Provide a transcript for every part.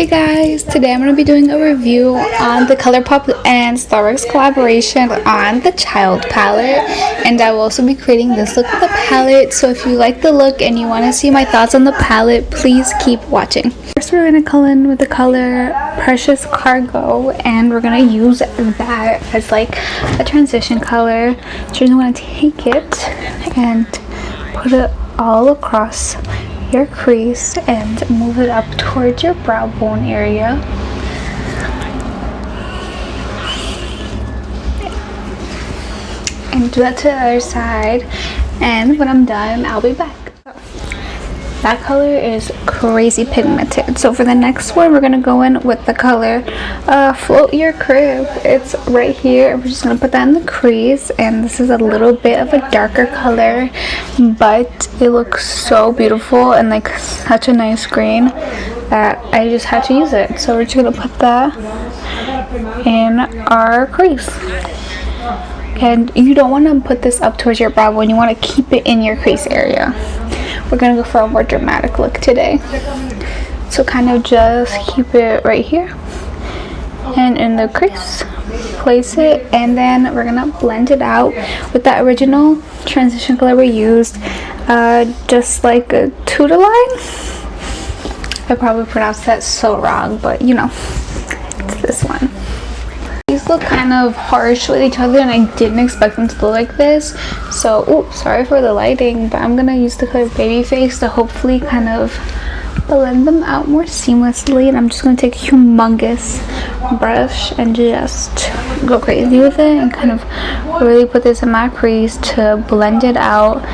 Hey guys, today I'm going to be doing a review on the ColourPop and Starbucks collaboration on the Child palette, and I will also be creating this look with the palette. So if you like the look and you want to see my thoughts on the palette, please keep watching. First we're going to color in with the color Precious Cargo, and we're going to use that as like a transition color. So you're going to take it and put it all across your crease and move it up towards your brow bone area. And do that to the other side, and when I'm done I'll be back. That color is crazy pigmented. So for the next one, we're going to go in with the color Float Your Crib. It's right here. We're just going to put that in the crease, and this is a little bit of a darker color, but it looks so beautiful and like such a nice green that I just had to use it. So we're just going to put that in our crease. And you don't want to put this up towards your brow bone. You want to keep it in your crease area. We're going to go for a more dramatic look today. So kind of just keep it right here and in the crease. Place it, and then we're going to blend it out with that original transition color we used. Just like a Tuda line. I probably pronounced that so wrong, but you know, it's this one. These look kind of harsh with each other, and I didn't expect them to look like this. So, oops, sorry for the lighting, but I'm gonna use the color Babyface to hopefully kind of blend them out more seamlessly. And I'm just gonna take a humongous brush and just go crazy with it and kind of really put this in my crease to blend it out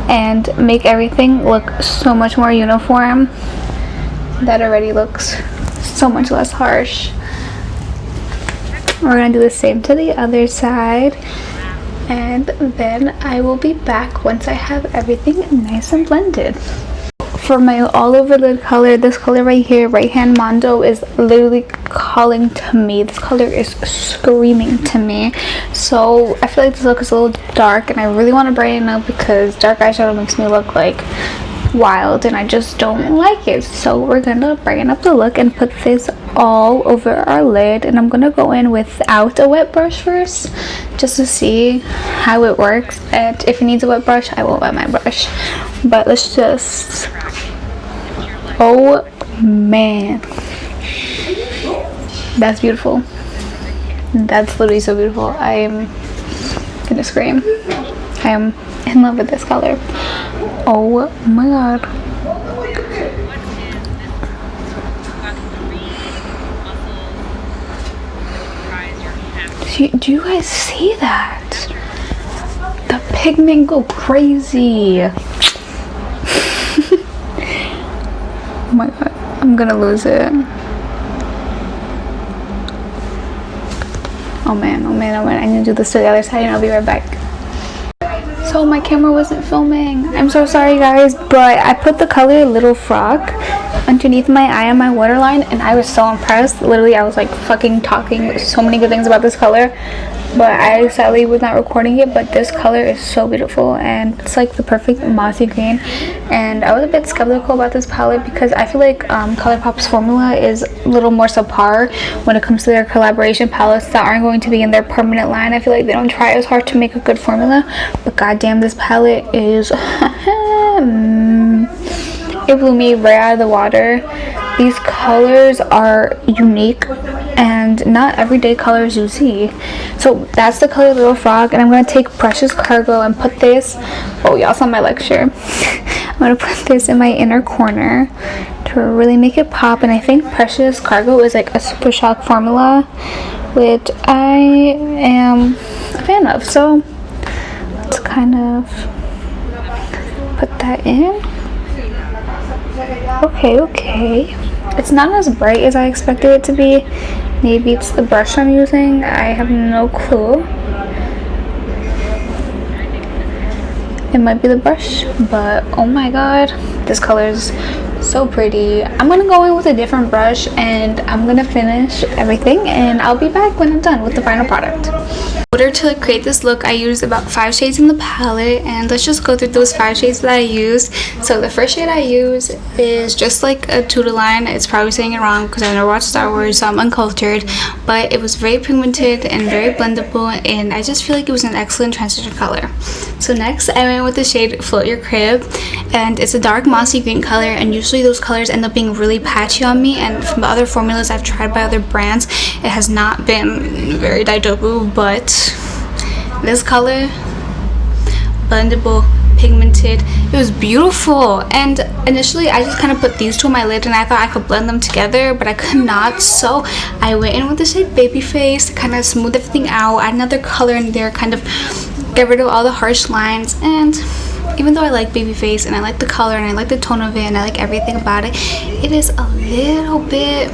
and make everything look so much more uniform. That already looks so much less harsh. We're going to do the same to the other side, and then I will be back once I have everything nice and blended. For my all over lid color, this color right here, Right Hand Mondo, is literally calling to me. This color is screaming to me. So I feel like this look is a little dark, and I really want to brighten up because dark eyeshadow makes me look like wild, and I just don't like it. So we're gonna brighten up the look and put this all over our lid, and I'm gonna go in without a wet brush first just to see how it works, and if it needs a wet brush I will wet my brush. But let's just, oh man, that's beautiful. That's literally so beautiful. I am gonna scream. I am in love with this color. Oh my god. Do you guys see that? The pigment go crazy. Oh my god, I'm gonna lose it. Oh man, oh man, oh man. I need to do this to the other side, and I'll be right back. So my camera wasn't filming. I'm so sorry guys, but I put the color Little Frog underneath my eye on my waterline, and I was so impressed. Literally, I was like fucking talking so many good things about this color, but I sadly was not recording it. But this color is so beautiful, and it's like the perfect mossy green. And I was a bit skeptical about this palette because I feel like ColourPop's formula is a little more subpar when it comes to their collaboration palettes that aren't going to be in their permanent line. I feel like they don't try as hard to make a good formula, but goddamn, this palette is it blew me right out of the water. These colors are unique and not everyday colors you see. So that's the color Little Frog, and I'm going to take Precious Cargo and put this, oh y'all saw my lecture, I'm going to put this in my inner corner to really make it pop. And I think Precious Cargo is like a Super Shock formula, which I am a fan of. So let's kind of put that in. Okay. It's not as bright as I expected it to be. Maybe it's the brush I'm using. I have no clue. It might be the brush, but oh my god, this color is so pretty. I'm gonna go in with a different brush, and I'm gonna finish everything, and I'll be back when I'm done with the final product. order to like create this look, I used about 5 shades in the palette, and let's just go through those 5 shades that I used. So the first shade I use is just like a Tudor line. It's probably saying it wrong because I never watched Star Wars, so I'm uncultured, but it was very pigmented and very blendable, and I just feel like it was an excellent transition color. So next I went with the shade Float Your Crib, and it's a dark mossy green color, and usually those colors end up being really patchy on me, and from the other formulas I've tried by other brands, it has not been very daijobu, but this color, blendable, pigmented, it was beautiful. And initially I just kind of put these two on my lid and I thought I could blend them together, but I could not, so I went in with the shade Babyface to kind of smooth everything out, add another color in there, kind of get rid of all the harsh lines. And even though I like Babyface and I like the color and I like the tone of it and I like everything about it, it is a little bit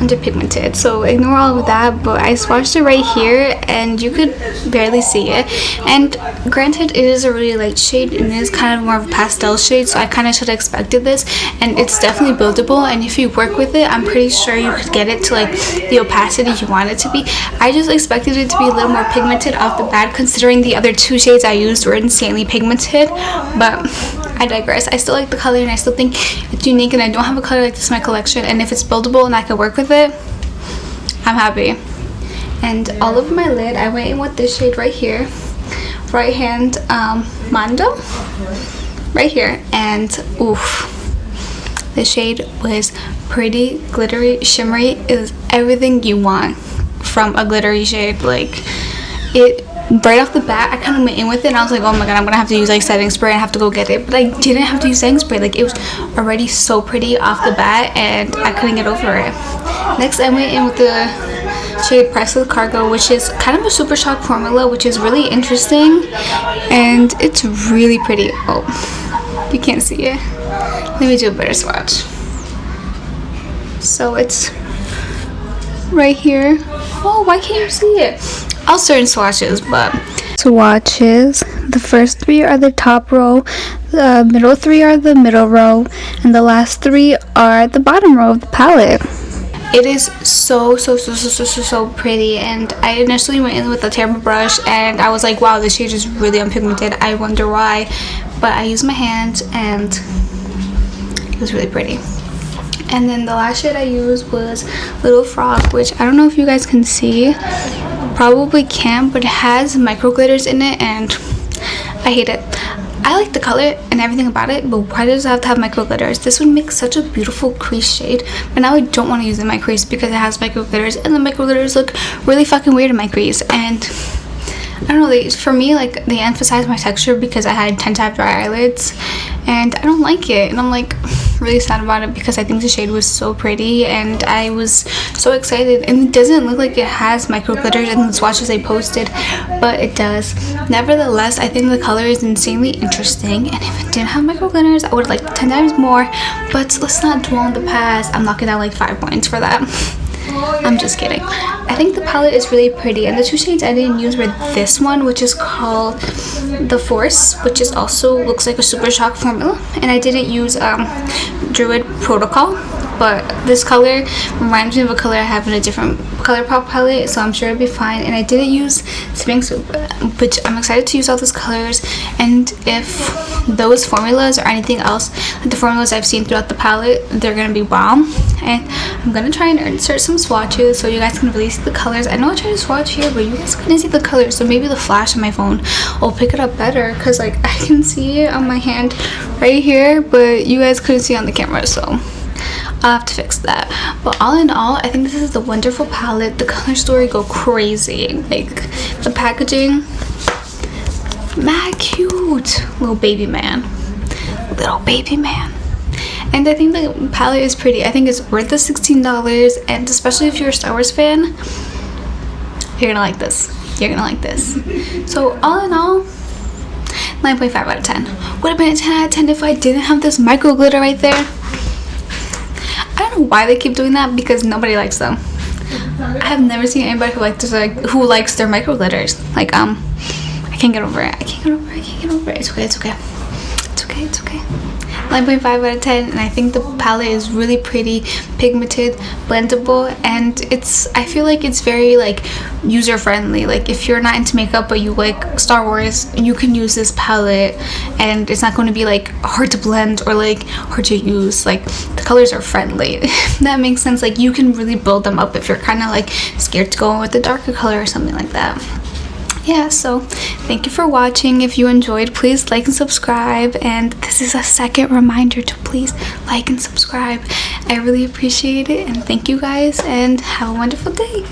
underpigmented, so ignore all of that. But I swatched it right here and you could barely see it, and granted it is a really light shade and it is kind of more of a pastel shade, so I kind of should have expected this, and it's definitely buildable, and if you work with it I'm pretty sure you could get it to like the opacity you want it to be. I just expected it to be a little more pigmented off the bat, considering the other 2 shades I used were insanely pigmented, but I digress. I still like the color and I still think it's unique, and I don't have a color like this in my collection, and if it's buildable and I can work with it, I'm happy. And all over my lid I went in with this shade right here, Right Hand Mando, right here, and oof, the shade was pretty glittery, shimmery. It was everything you want from a glittery shade. Like, it right off the bat, I kind of went in with it and I was like, oh my god, I'm gonna have to use like setting spray and have to go get it, but I didn't have to use setting spray. Like, it was already so pretty off the bat and I couldn't get over it. Next I went in with the shade Priceless Cargo, which is kind of a super shock formula, which is really interesting and it's really pretty. Oh, you can't see it. Let me do a better swatch. So it's right here. Oh, why can't you see it? All certain swatches, but swatches, the first 3 are the top row, the middle 3 are the middle row, and the last 3 are the bottom row of the palette. It is so pretty, and I initially went in with a tamper brush and I was like, wow, this shade is really unpigmented, I wonder why, but I used my hand and it was really pretty. And then the last shade I used was Little Frog, which I don't know if you guys can see, probably can't, but it has micro glitters in it and I hate it. I like the color and everything about it, but why does it have to have micro glitters? This would make such a beautiful crease shade, but now I don't want to use it in my crease because it has micro glitters, and the micro glitters look really fucking weird in my crease. And I don't know, for me, like, they emphasize my texture because I tend to have dry eyelids and I don't like it, and I'm like really sad about it because I think the shade was so pretty and I was so excited, and it doesn't look like it has micro glitters in the swatches I posted, but it does. Nevertheless, I think the color is insanely interesting, and if it didn't have micro glitters I would like 10 times more, but let's not dwell on the past. I'm knocking out like 5 points for that. I'm just kidding. I think the palette is really pretty, and the 2 shades I didn't use were this one, which is called The Force, which is also looks like a super shock formula, and I didn't use Druid Protocol, but this color reminds me of a color I have in a different ColourPop palette, so I'm sure it'll be fine. And I didn't use Sphinx, which I'm excited to use all those colors, and if those formulas or anything else like the formulas I've seen throughout the palette, they're gonna be bomb. And I'm gonna try and insert some swatches so you guys can really see the colors. I know I tried to swatch here, but you guys couldn't see the colors, so maybe the flash on my phone will pick it up better, because like I can see it on my hand right here, but you guys couldn't see it on the camera, so I'll have to fix that. But all in all, I think this is a wonderful palette. The color story go crazy. Like, the packaging, mad cute. Little baby man. And I think the palette is pretty. I think it's worth the $16, and especially if you're a Star Wars fan, you're gonna like this. So all in all, 9.5 out of 10. Would have been a 10 out of 10 if I didn't have this micro glitter right there. I don't know why they keep doing that, because nobody likes them. I have never seen anybody who likes their micro glitters. Like, I can't get over it. It's okay. 9.5 out of 10, and I think the palette is really pretty, pigmented, blendable, and I feel like it's very like user friendly. Like if you're not into makeup but you like Star Wars, you can use this palette and it's not going to be like hard to blend or like hard to use. Like the colors are friendly. That makes sense. Like you can really build them up if you're kind of like scared to go in with a darker color or something like that. Yeah, so thank you for watching. If you enjoyed, please like and subscribe, and this is a second reminder to please like and subscribe. I really appreciate it, and thank you guys, and have a wonderful day.